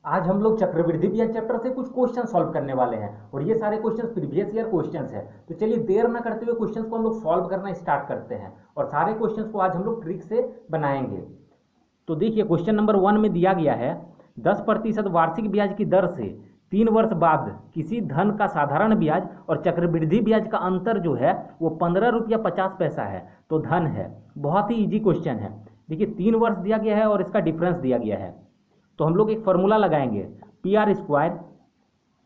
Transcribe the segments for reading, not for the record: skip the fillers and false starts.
आज हम लोग चक्रवृद्धि ब्याज चैप्टर से कुछ क्वेश्चन सॉल्व करने वाले हैं और ये सारे क्वेश्चन प्रीवियस ईयर क्वेश्चंस हैं। तो चलिए देर ना करते हुए क्वेश्चंस को हम लोग सॉल्व करना स्टार्ट करते हैं और सारे क्वेश्चंस को आज हम लोग ट्रिक से बनाएंगे। तो देखिए क्वेश्चन नंबर 1 में दिया गया है 10% वार्षिक ब्याज की दर से 3 वर्ष बाद किसी धन का साधारण ब्याज और चक्रवृद्धि ब्याज का अंतर जो है वो 15 रुपया 50 पैसा है। तो धन है, बहुत ही इजी क्वेश्चन है। देखिए 3 वर्ष दिया गया है और इसका डिफरेंस दिया गया है। तो हम लोग एक फॉर्मूला लगाएंगे, P R square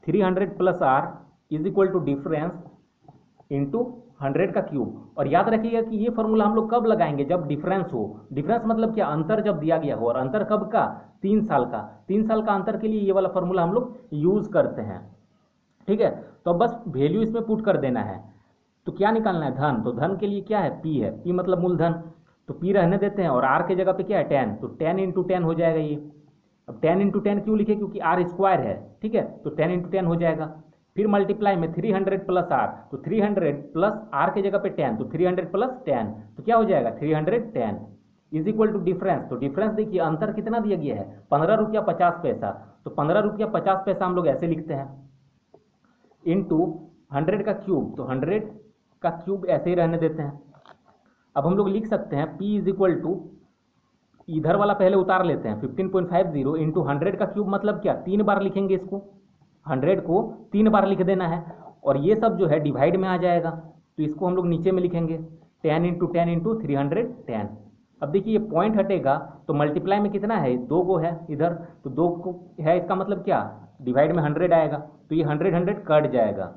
300 plus R is equal to difference into 100 का क्यूब। और याद रखिएगा कि ये फॉर्मूला हम लोग कब लगाएंगे, जब डिफरेंस हो। डिफरेंस मतलब क्या, अंतर जब दिया गया हो, और अंतर कब का, 3 साल का। 3 साल का अंतर के लिए ये वाला फॉर्मूला हम लोग यूज करते हैं। ठीक है, तो अब बस वैल्यू इसमें पुट कर देना है। तो क्या निकालना है, धन। तो धन के लिए क्या है, पी है, पी मतलब मूलधन। तो पी रहने देते हैं और आर के जगह पे क्या है, 10। तो 10 इंटू 10 हो जाएगा ये। अब 10 इंटू 10 क्यों लिखे, क्योंकि आर स्क्वायर है। ठीक है, तो 10 इंटू 10 हो जाएगा। फिर मल्टीप्लाई में 300 प्लस आर, तो 300 प्लस आर के जगह पे 10, तो 300 प्लस 10, तो क्या हो जाएगा 310 इज इक्वल टू डिफरेंस। तो डिफरेंस देखिए अंतर कितना दिया गया है, 15 रुपया 50 पैसा। तो 15 रुपया 50 पैसा हम लोग ऐसे लिखते हैं, इंटू 100 का क्यूब। तो 100 का क्यूब ऐसे ही रहने देते हैं। अब हम लोग लिख सकते हैं P इज इक्वल टू, इधर वाला पहले उतार लेते हैं, 15.50 इंटू 100 का क्यूब मतलब क्या, 3 बार लिखेंगे इसको, 100 को 3 बार लिख देना है। और ये सब जो है डिवाइड में आ जाएगा, तो इसको हम लोग नीचे में लिखेंगे 10 इंटू 10 इंटू 310। अब देखिए ये पॉइंट हटेगा तो मल्टीप्लाई में कितना है, 2 गो है इधर, तो 2 को है, इसका मतलब क्या, डिवाइड में 100 आएगा, तो ये 100 कट जाएगा।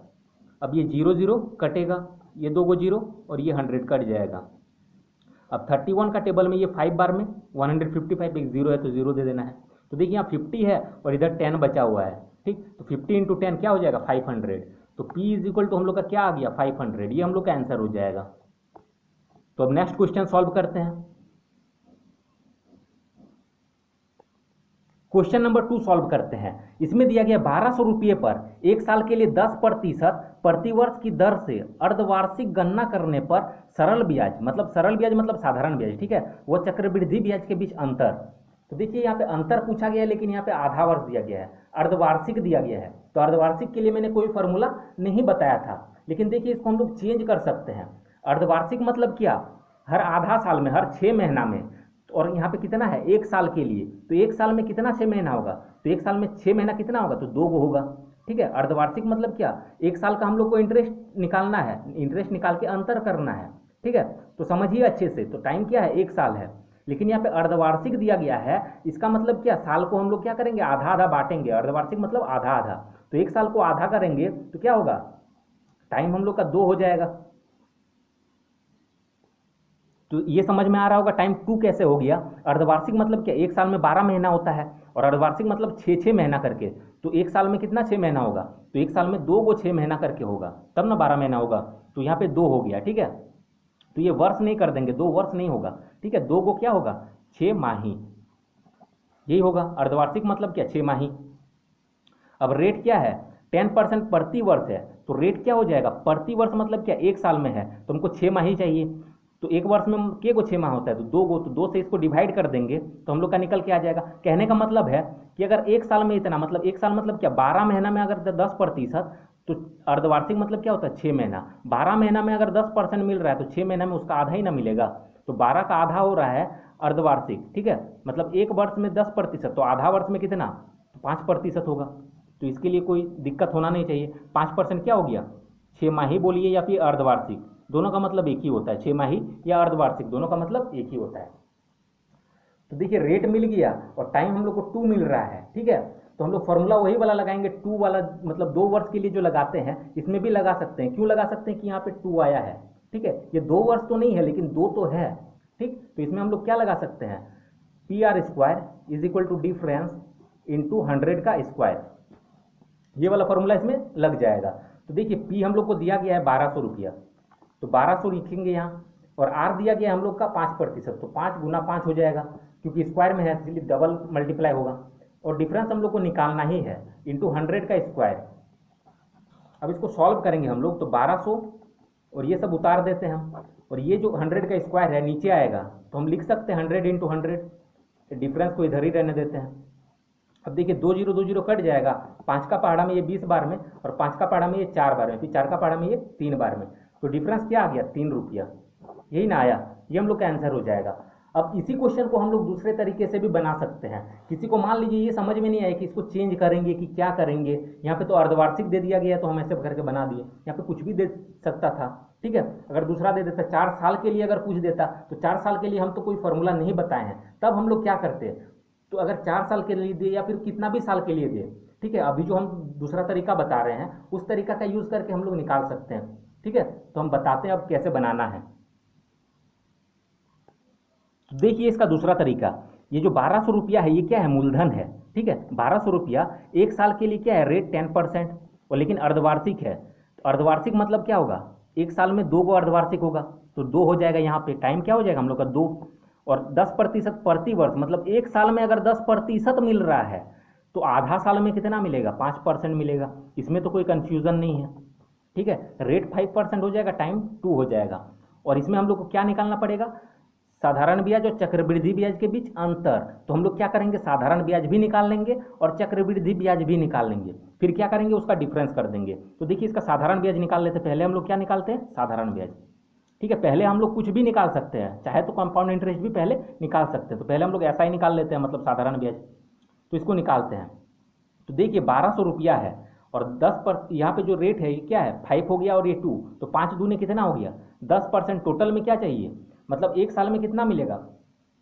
अब ये 0 0 कटेगा, ये 2 गो 0 और ये 100 कट जाएगा। अब 31 का टेबल में ये 5 बार में 155, एक 0 है तो 0 दे देना है। तो देखिए यहाँ 50 है और इधर 10 बचा हुआ है। ठीक, तो 50 इंटू 10 क्या हो जाएगा, 500। तो P इज इक्वल टू हम लोग का क्या आ गया, 500। ये हम लोग का आंसर हो जाएगा। तो अब नेक्स्ट क्वेश्चन सॉल्व करते हैं। क्वेश्चन नंबर 2 सॉल्व करते हैं। इसमें दिया गया 1200 रुपये पर 1 साल के लिए 10% प्रतिवर्ष की दर से अर्धवार्षिक गणना करने पर सरल ब्याज मतलब साधारण ब्याज, ठीक है, वो चक्रवृद्धि ब्याज के बीच अंतर। तो देखिए यहाँ पे अंतर पूछा गया है, लेकिन यहाँ पे आधा वर्ष दिया गया है, अर्धवार्षिक दिया गया है। तो अर्धवार्षिक के लिए मैंने कोई फॉर्मूला नहीं बताया था, लेकिन देखिए इसको हम लोग चेंज कर सकते हैं। अर्धवार्षिक मतलब क्या, हर आधा साल में, हर 6 महीना में। और यहाँ पे कितना है, 1 साल के लिए। तो 1 साल में कितना 6 महीना होगा, तो 1 साल में 6 महीना कितना होगा, तो 2 गो होगा। ठीक है, अर्धवार्षिक मतलब क्या, 1 साल का हम लोग को इंटरेस्ट निकालना है, इंटरेस्ट निकाल के अंतर करना है। ठीक है, तो समझिए अच्छे से। तो टाइम क्या है, 1 साल है, लेकिन यहाँ पे अर्धवार्षिक दिया गया है। इसका मतलब क्या, साल को हम लोग क्या करेंगे, आधा आधा बांटेंगे। अर्धवार्षिक मतलब आधा आधा, तो 1 साल को आधा करेंगे तो क्या होगा, टाइम हम लोग का 2 हो जाएगा। तो ये समझ में आ रहा होगा टाइम 2 कैसे हो गया। अर्धवार्षिक मतलब क्या, 1 साल में 12 महीना होता है, और अर्धवार्षिक मतलब 6 6 महीना करके। तो 1 साल में कितना 6 महीना होगा, तो 1 साल में 2 गो 6 महीना करके होगा, तब ना 12 महीना होगा। तो यहाँ पे 2 हो गया। ठीक है, तो ये वर्ष नहीं कर देंगे, 2 वर्ष नहीं होगा। ठीक है, 2 गो क्या होगा, 6 माही, यही होगा। अर्धवार्षिक मतलब क्या, 6 माही। अब रेट क्या है, 10% प्रति वर्ष है, तो रेट क्या हो जाएगा, प्रति वर्ष मतलब क्या, 1 साल में है तो हमको 6 माही चाहिए। तो 1 वर्ष में के गो 6 माह होता है, तो 2 गो, तो 2 से इसको डिवाइड कर देंगे तो हम लोग का निकल के आ जाएगा। कहने का मतलब है कि अगर 1 साल में इतना, मतलब 1 साल मतलब क्या, 12 महीना में अगर 10%, तो अर्धवार्षिक मतलब क्या होता है, 6 महीना। 12 महीना में अगर 10% मिल रहा है तो 6 महीना में उसका आधा ही ना मिलेगा। तो 12 का आधा हो रहा है अर्धवार्षिक। ठीक है, मतलब 1 वर्ष में 10%, तो आधा वर्ष में कितना, तो 5% होगा। तो इसके लिए कोई दिक्कत होना नहीं चाहिए। 5% क्या हो गया, 6 माही बोलिए या फिर अर्धवार्षिक, दोनों का मतलब एक ही होता है। 6 माही या अर्धवार्षिक दोनों का मतलब एक ही होता है। तो देखिए रेट मिल गया और टाइम हम लोग को 2 मिल रहा है। ठीक है, तो हम लोग फॉर्मूला वही वाला लगाएंगे, 2 वाला, मतलब 2 वर्ष के लिए जो लगाते हैं, इसमें भी लगा सकते हैं। क्यों लगा सकते हैं कि यहाँ पे 2 आया है। ठीक है, ये 2 वर्ष तो नहीं है, लेकिन 2 तो है। ठीक, तो इसमें हम लोग क्या लगा सकते हैं, P R square is equal to difference into 100 का स्क्वायर, ये वाला फॉर्मूला इसमें लग जाएगा। तो देखिए पी हम लोग को दिया गया है 1200 रुपया, तो 1200 लिखेंगे यहाँ, और आर दिया गया हम लोग का 5%, तो 5 गुना 5 हो जाएगा, क्योंकि स्क्वायर में है इसलिए डबल मल्टीप्लाई होगा। और डिफरेंस हम लोग को निकालना ही है, इंटू 100 का स्क्वायर। अब इसको सॉल्व करेंगे हम लोग, तो 1200 और ये सब उतार देते हैं हम, और ये जो 100 का स्क्वायर है नीचे आएगा, तो हम लिख सकते हैं 100 इंटू 100, डिफरेंस को इधर ही रहने देते हैं। अब देखिए 2 0 कट जाएगा, 5 का पहाड़ा में ये 20 बार में, और 5 का पहाड़ा में ये 4 बार में, फिर 4 का पहाड़ा में ये 3 बार में, तो डिफरेंस क्या आ गया? 3 रुपया। यही ना आया, ये हम लोग का आंसर हो जाएगा। अब इसी क्वेश्चन को हम लोग दूसरे तरीके से भी बना सकते हैं। किसी को मान लीजिए ये समझ में नहीं आया कि इसको चेंज करेंगे कि क्या करेंगे, यहाँ पे तो अर्धवार्षिक दे दिया गया तो हम ऐसे करके बना दिए, यहाँ पे कुछ भी दे सकता था, ठीक है। अगर दूसरा दे देता 4 साल के लिए, अगर पूछ देता तो 4 साल के लिए हम तो कोई फॉर्मूला नहीं बताए हैं, तब हम लोग क्या करते, तो अगर 4 साल के लिए दे या फिर कितना भी साल के लिए दे, ठीक है, अभी जो हम दूसरा तरीका बता रहे हैं उस तरीका का यूज करके हम लोग निकाल सकते हैं, ठीक है। तो हम बताते हैं अब कैसे बनाना है। तो देखिए इसका दूसरा तरीका, ये जो 1200 रुपया है ये क्या है? मूलधन है, ठीक है। 1200 रुपया एक साल के लिए क्या है? रेट 10%, और लेकिन अर्धवार्षिक है, तो अर्धवार्षिक मतलब क्या होगा? एक साल में 2 गो अर्धवार्षिक होगा, तो 2 हो जाएगा, यहाँ पे टाइम क्या हो जाएगा हम लोग का? 2, और 10% प्रति वर्ष, मतलब एक साल में अगर 10% मिल रहा है तो आधा साल में कितना मिलेगा? 5% मिलेगा। इसमें तो कोई कंफ्यूजन नहीं है, ठीक है। रेट 5% हो जाएगा, टाइम 2 हो जाएगा, और इसमें हम लोग को क्या निकालना पड़ेगा? साधारण ब्याज और चक्रवृद्धि ब्याज के बीच अंतर। तो हम लोग क्या करेंगे? साधारण ब्याज भी निकाल लेंगे और चक्रवृद्धि ब्याज भी निकाल लेंगे, फिर क्या करेंगे? उसका डिफरेंस कर देंगे। तो देखिए इसका साधारण ब्याज निकाल लेते हैं। पहले हम लोग क्या निकालते हैं? साधारण ब्याज, ठीक है। पहले हम लोग कुछ भी निकाल सकते हैं, चाहे तो कंपाउंड इंटरेस्ट भी पहले निकाल सकते हैं, तो पहले हम लोग ऐसा ही निकाल लेते हैं, मतलब साधारण ब्याज। तो इसको निकालते हैं। तो देखिए 1200 रुपया है, और 10% यहाँ पे जो रेट है ये क्या है? 5 हो गया, और ये 2, तो 5 दूने कितना हो गया? 10%। टोटल में क्या चाहिए? मतलब एक साल में कितना मिलेगा?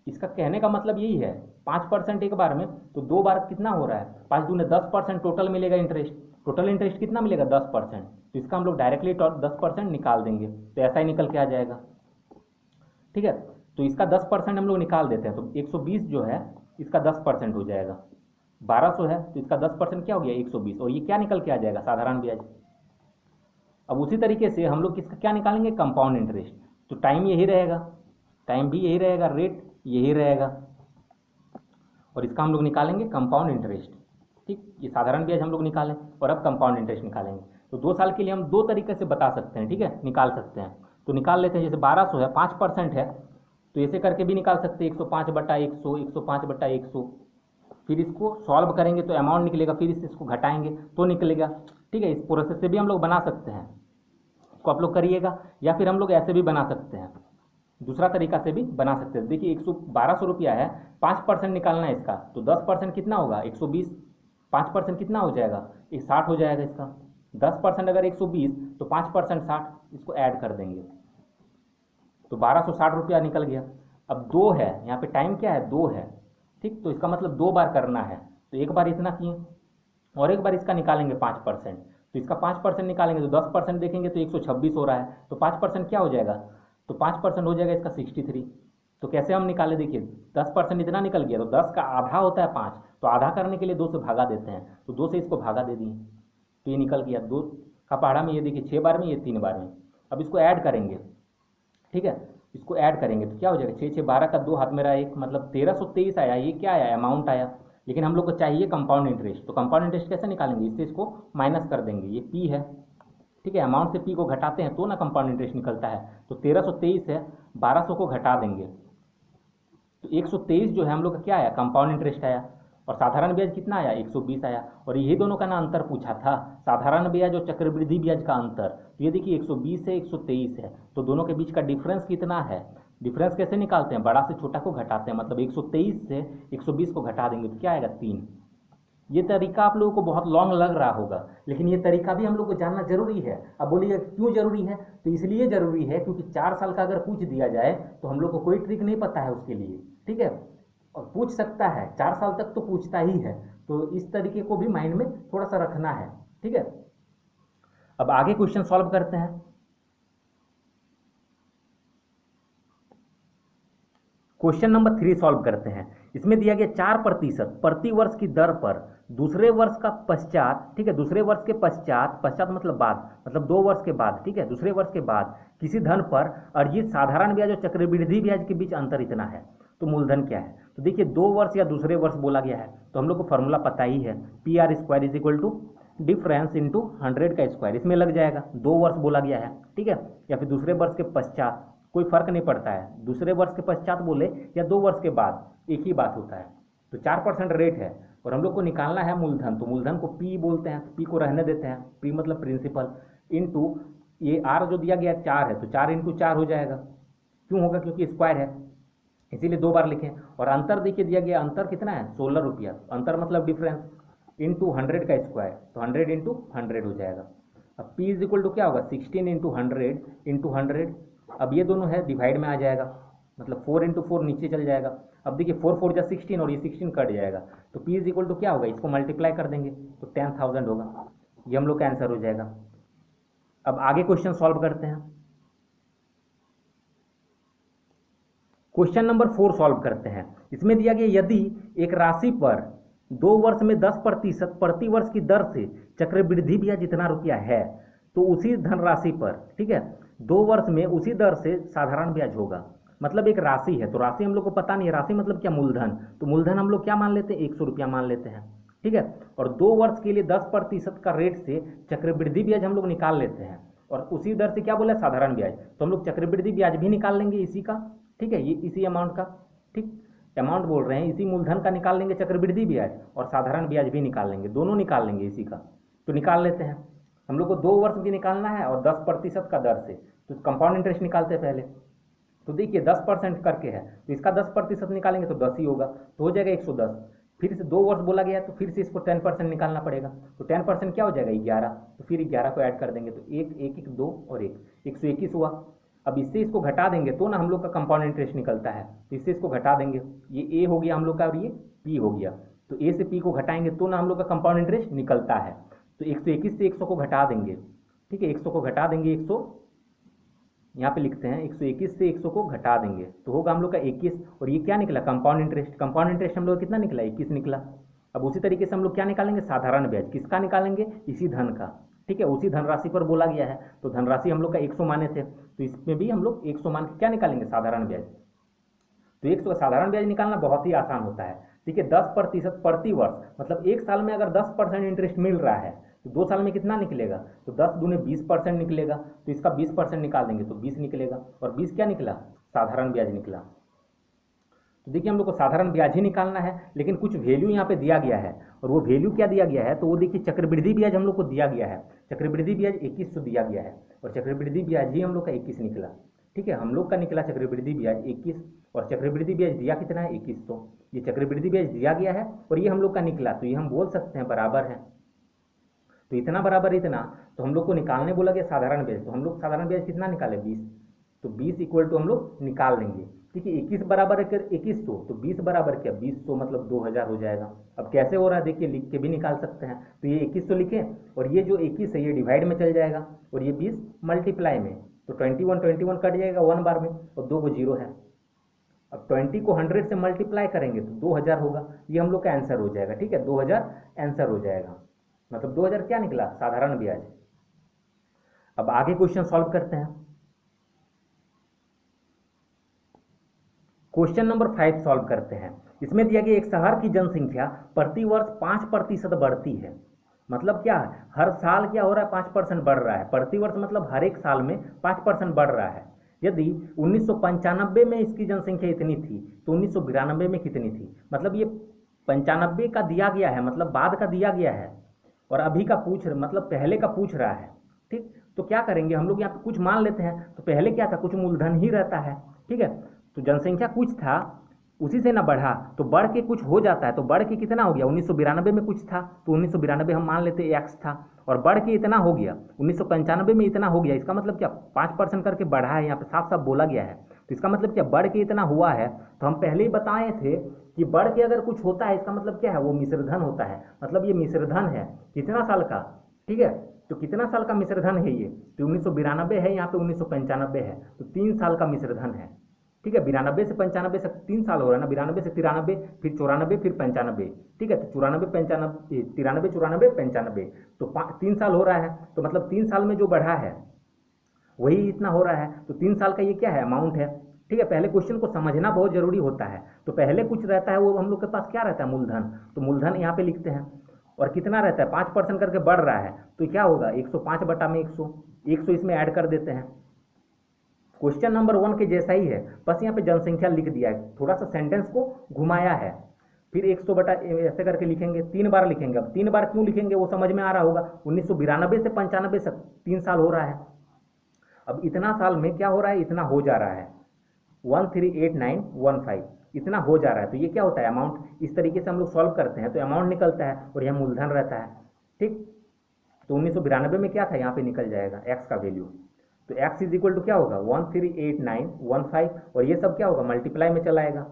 इसका कहने का मतलब यही है, 5% एक बार में, तो 2 बार कितना हो रहा है? 5 दूने 10% टोटल मिलेगा इंटरेस्ट। टोटल इंटरेस्ट कितना मिलेगा? 10%। तो इसका हम लोग डायरेक्टली 10% निकाल देंगे, तो ऐसा ही निकल के आ जाएगा, ठीक है। तो इसका 10% हम लोग निकाल देते हैं, तो 120 जो है इसका 10% हो जाएगा। 1200 है तो इसका 10% क्या हो गया? 120, और ये क्या निकल के आ जाएगा? साधारण ब्याज। अब उसी तरीके से हम लोग किसका क्या निकालेंगे? Compound interest. तो टाइम यही रहेगा, टाइम भी यही रहेगा, रेट यही रहेगा, और इसका हम लोग निकालेंगे कंपाउंड इंटरेस्ट, ठीक। ये साधारण ब्याज हम लोग निकालें और अब कंपाउंड इंटरेस्ट निकालेंगे। तो 2 साल के लिए हम 2 तरीके से बता सकते हैं, ठीक है, निकाल सकते हैं। तो निकाल लेते हैं। जैसे 1200 है, 5% है, तो ऐसे करके भी निकाल सकते हैं, 105/100, 105/100। फिर इसको सॉल्व करेंगे तो अमाउंट निकलेगा, फिर इसको घटाएंगे तो निकलेगा, ठीक है। इस प्रोसेस से भी हम लोग बना सकते हैं, इसको आप लोग करिएगा, या फिर हम लोग ऐसे भी बना सकते हैं, दूसरा तरीका से भी बना सकते हैं। देखिए 1200 रुपया है, 5% निकालना है इसका, तो 10% कितना होगा? 120। 5% कितना हो जाएगा? ये 60 हो जाएगा इसका। 10% अगर 120 तो 5% 60, इसको ऐड कर देंगे तो 1260 रुपया निकल गया। अब 2 है, यहाँ पे टाइम क्या है? 2 है, ठीक। तो इसका मतलब 2 बार करना है, तो एक बार इतना किए और एक बार इसका निकालेंगे 5%। तो इसका 5% निकालेंगे तो 10% देखेंगे तो 126 हो रहा है, तो 5% क्या हो जाएगा? तो 5% हो जाएगा इसका 63। तो कैसे हम निकाले? देखिए 10% इतना निकल गया, तो 10 का आधा होता है 5, तो आधा करने के लिए 2 से भागा देते हैं, तो 2 से इसको भागा दे दिए, तो ये निकल गया। 2 का पहाड़ा में ये देखिए 6 बार में, ये 3 बार में। अब इसको ऐड करेंगे, ठीक है, इसको ऐड करेंगे तो क्या हो जाएगा? 6 6 12 का 2 हाथ में रहा 1, मतलब 1323 आया। ये क्या आया? अमाउंट आया। लेकिन हम लोग को चाहिए कंपाउंड इंटरेस्ट, तो कंपाउंड इंटरेस्ट कैसे निकालेंगे? इससे इसको माइनस कर देंगे, ये पी है, ठीक है। अमाउंट से पी को घटाते हैं तो ना कंपाउंड इंटरेस्ट निकलता है। तो 1323 है, 1200 को घटा देंगे तो 123 जो है हम लोग का क्या आया? कंपाउंड इंटरेस्ट आया। और साधारण ब्याज कितना आया? 120 आया। और यही दोनों का ना अंतर पूछा था, साधारण ब्याज और चक्रवृद्धि ब्याज का अंतर। तो ये देखिए 120 है, 123 है, तो दोनों के बीच का डिफरेंस कितना है? डिफरेंस कैसे निकालते हैं? बड़ा से छोटा को घटाते हैं, मतलब 123 से 120 को घटा देंगे तो क्या आएगा? 3। ये तरीका आप लोगों को बहुत लॉन्ग लग रहा होगा, लेकिन ये तरीका भी हम लोग को जानना जरूरी है। अब बोलिए क्यों जरूरी है? तो इसलिए जरूरी है क्योंकि 4 साल का अगर पूछ दिया जाए तो हम लोग को कोई ट्रिक नहीं पता है उसके लिए, ठीक है। और पूछ सकता है, 4 साल तक तो पूछता ही है, तो इस तरीके को भी माइंड में थोड़ा सा रखना है, ठीक है। अब आगे क्वेश्चन सॉल्व करते हैं। क्वेश्चन नंबर 3 सॉल्व करते हैं। इसमें दिया गया 4% प्रति वर्ष की दर पर दूसरे वर्ष का पश्चात, ठीक है, दूसरे वर्ष के पश्चात, पश्चात मतलब बाद, मतलब 2 वर्ष के बाद, ठीक है, दूसरे वर्ष के बाद किसी धन पर अर्जित साधारण ब्याज और चक्रवृद्धि ब्याज के बीच अंतर इतना है, तो मूलधन क्या है? तो देखिए 2 वर्ष या दूसरे वर्ष बोला गया है, तो हम लोग को फॉर्मूला पता ही है, PR² is equal to difference into 100 का स्क्वायर, इसमें लग जाएगा। 2 वर्ष बोला गया है, ठीक है, या फिर दूसरे वर्ष के पश्चात, कोई फर्क नहीं पड़ता है, दूसरे वर्ष के पश्चात बोले या 2 वर्ष के बाद, एक ही बात होता है। तो 4% रेट है और हम लोग को निकालना है मूलधन, तो मूलधन को पी बोलते हैं, तो पी को रहने देते हैं, पी मतलब प्रिंसिपल, इनटू ये आर जो दिया गया 4 है, तो 4 इंटू 4 हो जाएगा। क्यों होगा? क्योंकि स्क्वायर है, इसीलिए 2 बार लिखें। और अंतर देखिए दिया गया, अंतर कितना है? 16 रुपया, अंतर मतलब डिफरेंस, इंटू 100 का स्क्वायर, तो 100 इंटू 100 हो जाएगा। अब P इज इक्वल टू क्या होगा? 16 इंटू 100 इंटू 100। अब ये दोनों है डिवाइड में आ जाएगा, मतलब 4 इंटू 4 नीचे चल जाएगा। अब देखिए 4 4 जा 16 और ये 16 कट जाएगा, तो P इज इक्वल टू क्या होगा? इसको मल्टीप्लाई कर देंगे तो 10,000 होगा। ये हम लोग का आंसर हो जाएगा। अब आगे क्वेश्चन सॉल्व करते हैं। क्वेश्चन नंबर 4 सॉल्व करते हैं। इसमें दिया गया यदि एक राशि पर 2 वर्ष में 10% प्रति वर्ष की दर से चक्रवृद्धि ब्याज जितना रुपया है, तो उसी धनराशि पर, ठीक है, 2 वर्ष में उसी दर से साधारण ब्याज होगा। मतलब एक राशि है, तो राशि हम लोग को पता नहीं है, राशि मतलब क्या? मूलधन। तो मूलधन हम लोग क्या मान लेते हैं? 100 रुपया मान लेते हैं, ठीक है। और 2 वर्ष के लिए 10% का रेट से चक्रवृद्धि ब्याज हम लोग निकाल लेते हैं, और उसी दर से क्या बोला? साधारण ब्याज। तो हम लोग चक्रवृद्धि ब्याज भी निकाल लेंगे इसी का, ठीक है, ये इसी अमाउंट का, ठीक, अमाउंट बोल रहे हैं, इसी मूलधन का निकाल लेंगे चक्रवृद्धि ब्याज, और साधारण ब्याज भी निकाल लेंगे, दोनों निकाल लेंगे इसी का। तो निकाल लेते हैं। हम लोग को 2 वर्ष की निकालना है और 10% का दर से, तो कंपाउंड इंटरेस्ट निकालते हैं पहले। तो देखिए 10% करके है, तो इसका 10% निकालेंगे तो 10 ही होगा, तो हो जाएगा 110। फिर से 2 वर्ष बोला गया, तो फिर से इसको 10% निकालना पड़ेगा, तो 10% क्या हो जाएगा? 11। तो फिर 11 को ऐड कर देंगे, तो 1 1 1 2 और 1 121 हुआ। अब इससे इसको घटा देंगे तो ना हम लोग का कंपाउंड इंटरेस्ट निकलता है, तो इससे इसको घटा देंगे, ये ए हो गया हम लोग का और ये पी हो गया, तो ए से पी को घटाएंगे तो ना हम लोग का कंपाउंड इंटरेस्ट निकलता है। तो 121 से 100 को घटा देंगे, ठीक है, 100 को घटा देंगे, 100 यहाँ पे लिखते हैं, 121 से 100 को घटा देंगे तो होगा हम लोग का 21, और ये क्या निकला? Compound interest. कंपाउंड इंटरेस्ट हम लोग कितना निकला? 21 निकला। अब उसी तरीके से हम लोग क्या निकालेंगे? साधारण ब्याज। किसका निकालेंगे? इसी धन का, ठीक है, उसी धनराशि पर बोला गया है, तो धनराशि हम लोग का 100 माने थे, तो इसमें भी हम लोग 100 मान के क्या निकालेंगे? साधारण ब्याज। तो 100 का साधारण ब्याज निकालना बहुत ही आसान होता है, ठीक है। 10% प्रति वर्ष, मतलब एक साल में अगर 10% इंटरेस्ट मिल रहा है, तो 2 साल में कितना निकलेगा? तो 10 दूने 20% निकलेगा, तो इसका 20% निकाल देंगे तो 20 निकलेगा, और 20 क्या निकला? साधारण ब्याज निकला। तो देखिए हम लोग को साधारण ब्याज ही निकालना है, लेकिन कुछ वैल्यू यहाँ पे दिया गया है, और वो वैल्यू क्या दिया गया है? तो वो देखिए चक्रवृद्धि ब्याज हम लोग को दिया गया है, चक्रवृद्धि ब्याज 2100 दिया गया है, और चक्रवृद्धि ब्याज ही हम लोग का 21 निकला, ठीक है, हम लोग का निकला चक्रवृद्धि ब्याज 21, और चक्रवृद्धि ब्याज दिया कितना है? 2100। ये चक्रवृद्धि ब्याज दिया गया है और ये हम लोग का निकला, तो ये हम बोल सकते हैं बराबर है। तो इतना बराबर इतना, तो हम लोग को निकालने बोला गया साधारण ब्याज, तो हम लोग साधारण ब्याज कितना निकाले? 20, तो 20 इक्वल टू हम लोग निकाल लेंगे, ठीक है। 21 बराबर है 2100, तो 20 बराबर क्या? 2000 मतलब 2000 हो जाएगा। अब कैसे हो रहा है देखिए, लिख के भी निकाल सकते हैं, तो ये 2100 लिखे, और ये जो 21 है ये डिवाइड में चल जाएगा, और ये 20 मल्टीप्लाई में, तो 21 कट जाएगा 1 बार में, और 2 को 0 है। अब 20 को 100 से मल्टीप्लाई करेंगे तो 2000 होगा, ये हम लोग का आंसर हो जाएगा, ठीक है, 2000 आंसर हो जाएगा, मतलब 2000 क्या निकला? साधारण ब्याज। अब आगे क्वेश्चन सॉल्व करते हैं। क्वेश्चन नंबर 5 सॉल्व करते हैं। इसमें दिया गया एक शहर की जनसंख्या प्रति वर्ष 5% बढ़ती है, मतलब क्या है? हर साल क्या हो रहा है? 5% बढ़ रहा है। प्रति वर्ष मतलब हर एक साल में 5% बढ़ रहा है। यदि 1995 में इसकी जनसंख्या इतनी थी, तो 1992 में कितनी थी? मतलब ये 95 का दिया गया है, मतलब बाद का दिया गया है, और अभी का मतलब पहले का पूछ रहा है, ठीक। तो क्या करेंगे हम लोग? यहाँ पे कुछ मान लेते हैं, तो पहले क्या था? कुछ मूलधन ही रहता है, ठीक है। तो जनसंख्या कुछ था, उसी से ना बढ़ा, तो बढ़ के कुछ हो जाता है, तो बढ़ के कितना हो गया? 1992 में कुछ था, तो 1992 हम मान लेते एक्स था, और बढ़ के इतना हो गया, 1995 में इतना हो गया, इसका मतलब क्या? 5% करके बढ़ा है, यहाँ पे साफ साफ बोला गया है, तो इसका मतलब क्या? बढ़ के इतना हुआ है। तो हम पहले ही बताए थे कि बढ़ के अगर कुछ होता है, इसका मतलब क्या है? वो मिश्रधन होता है, मतलब ये मिश्रधन है कितना साल का, ठीक है। तो कितना साल का मिश्रधन है ये? तो 1992 है, यहाँ पे 1995 है, तो 3 साल का मिश्रधन है, ठीक है। 92 से 95 से 3 साल हो रहा है ना, 92 से 93, फिर 94, फिर 95, ठीक है। तो 94 95 93 94 95, तो 3 साल हो रहा है, तो मतलब 3 साल में जो बढ़ा है वही इतना हो रहा है, तो 3 साल का ये क्या है? अमाउंट है, ठीक है। पहले क्वेश्चन को समझना बहुत जरूरी होता है, तो पहले कुछ रहता है, वो हम लोग के पास क्या रहता है? मूलधन। तो मूलधन यहाँ पे लिखते हैं, और कितना रहता है? 5% करके बढ़ रहा है, तो क्या होगा? 105 बटा में 100, 100 इसमें ऐड कर देते हैं। क्वेश्चन नंबर 1 के जैसा ही है, बस यहाँ पे जनसंख्या लिख दिया है, थोड़ा सा सेंटेंस को घुमाया है। फिर 100 बटा ऐसे करके लिखेंगे, 3 बार लिखेंगे। अब 3 बार क्यों लिखेंगे वो समझ में आ रहा होगा। 1992 से 95 तक 3 साल हो रहा है। अब इतना साल में क्या हो रहा है, इतना हो जा रहा है 138915, इतना हो जा रहा है। तो ये क्या होता है, अमाउंट। इस तरीके से हम लोग सॉल्व करते हैं तो अमाउंट निकलता है और यह मूलधन रहता है। ठीक, तो 1992 में क्या था, यहाँ पे निकल जाएगा एक्स का वैल्यू। तो एक्स इज इक्वल टू क्या होगा 138915, और ये सब क्या होगा मल्टीप्लाई में चला आएगा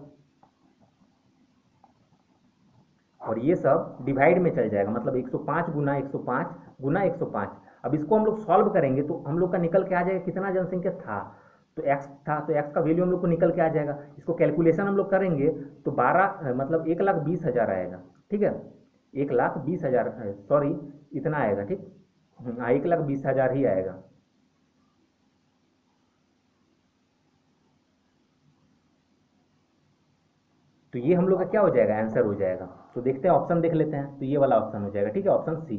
और ये सब डिवाइड में चल जाएगा, मतलब 105 गुना 105 गुना 105। अब इसको हम लोग सॉल्व करेंगे तो हम लोग का निकल के आ जाएगा कितना जनसंख्या था, तो एक्स था, तो एक्स का वैल्यू हम लोग को निकल के आ जाएगा। इसको कैलकुलेशन हम लोग करेंगे तो 12 मतलब 1,20,000 आएगा। ठीक है, 1,20,000, सॉरी इतना आएगा। ठीक, हाँ 1,20,000 ही आएगा। तो ये हम लोग का क्या हो जाएगा, आंसर हो जाएगा। तो देखते हैं, ऑप्शन देख लेते हैं। तो ये वाला ऑप्शन हो जाएगा। ठीक है, ऑप्शन सी।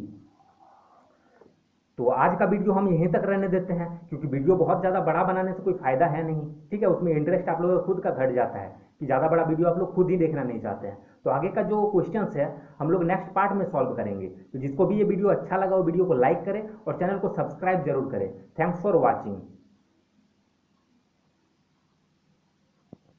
तो आज का वीडियो हम यहीं तक रहने देते हैं, क्योंकि वीडियो बहुत ज़्यादा बड़ा बनाने से कोई फायदा है नहीं। ठीक है, उसमें इंटरेस्ट आप लोगों का खुद का घट जाता है कि ज़्यादा बड़ा वीडियो आप लोग खुद ही देखना नहीं चाहते हैं। तो आगे का जो क्वेश्चंस है हम लोग नेक्स्ट पार्ट में सॉल्व करेंगे। तो जिसको भी ये वीडियो अच्छा लगा वो वीडियो को लाइक करें और चैनल को सब्सक्राइब जरूर करें। Thanks for watching.